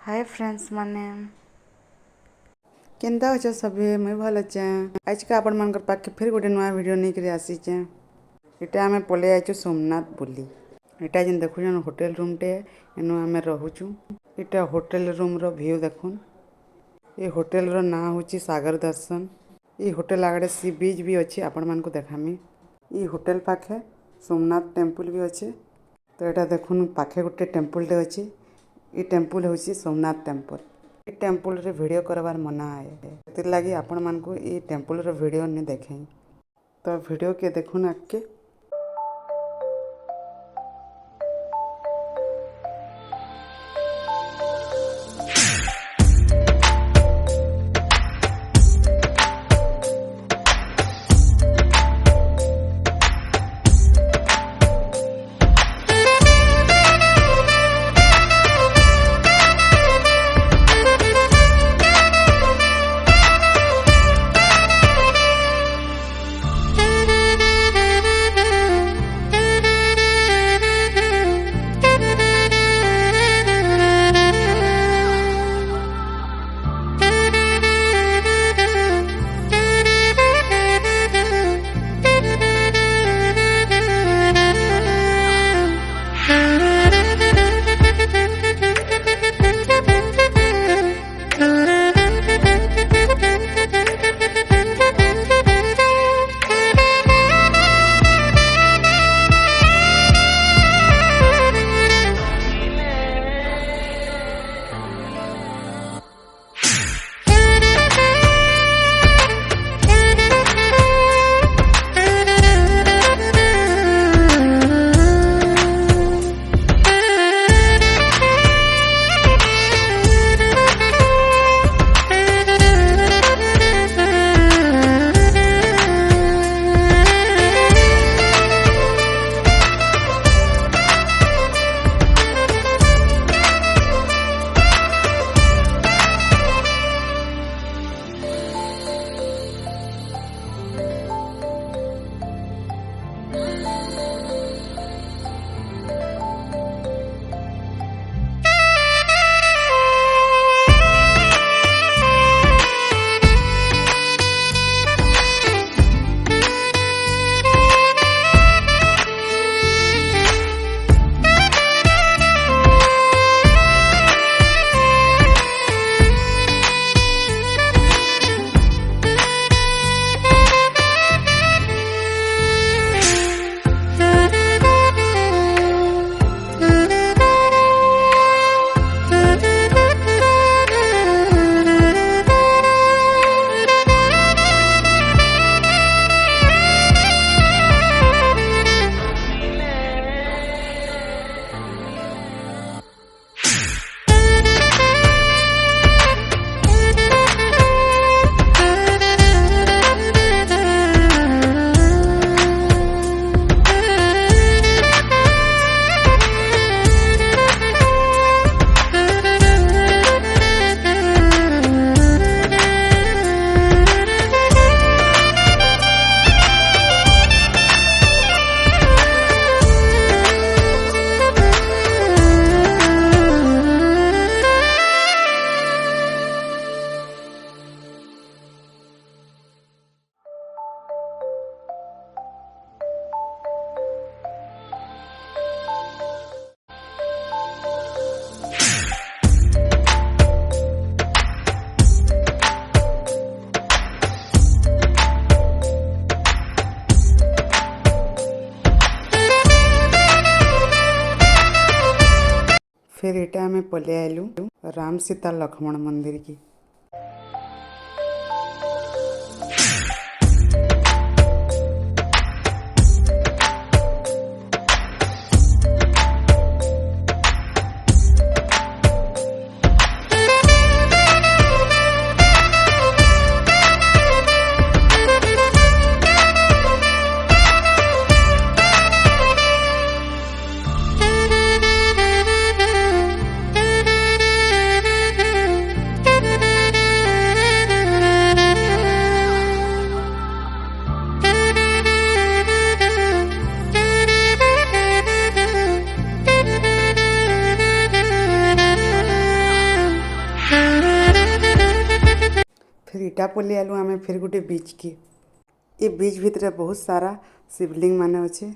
Hi friends माने केन्ता अच्छे सभी मुई भल अच्छे आज का आपण मान पाखे फिर गोटे नुआ वीडियो नहीं कर आसीचे। इटा आम पलि आइचु सोमनाथ बुली। इटा जेन देखुन होटेल रूमटे एनु आम रहूचु। इटा होटेल रूम रो व्यू देखुन। ये होटेल रो ना होची सागर दर्शन। ये होटेल आगड़े सी बीच भी अच्छी आपण मान को देखामी। ये होटेल पाखे सोमनाथ टेम्पल भी अच्छे। तो यहाँ देखुन पाखे गोटे टेम्पलटे अच्छी। ये टेम्पल होची सोमनाथ टेम्पल। ये टेम्पल रे वीडियो करवार मना है लगी आपण मान को ये टेम्पल रो वीडियो नहीं देखें। तो वीडियो के देखुन आके फिर इटा आम पलि आइलु राम सीता लक्ष्मण मंदिर की। फिर इटा पलि आलु आमे फिर गोटे बीच के ये बीच भितर बहुत सारा शिवलिंग माने अच्छे।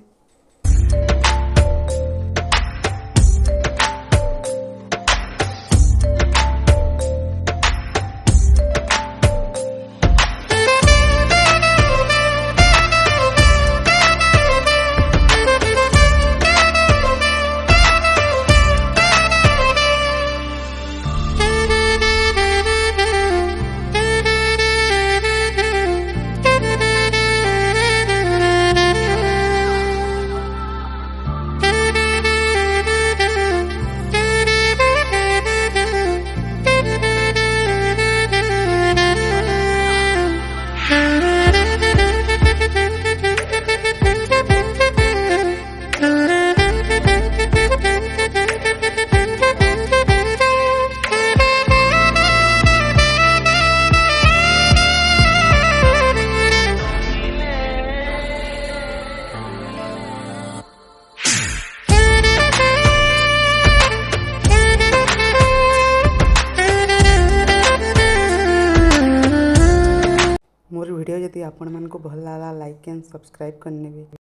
मोर वीडियो यदि आपण मानको भल लागला लाइक एंड सब्सक्राइब करने।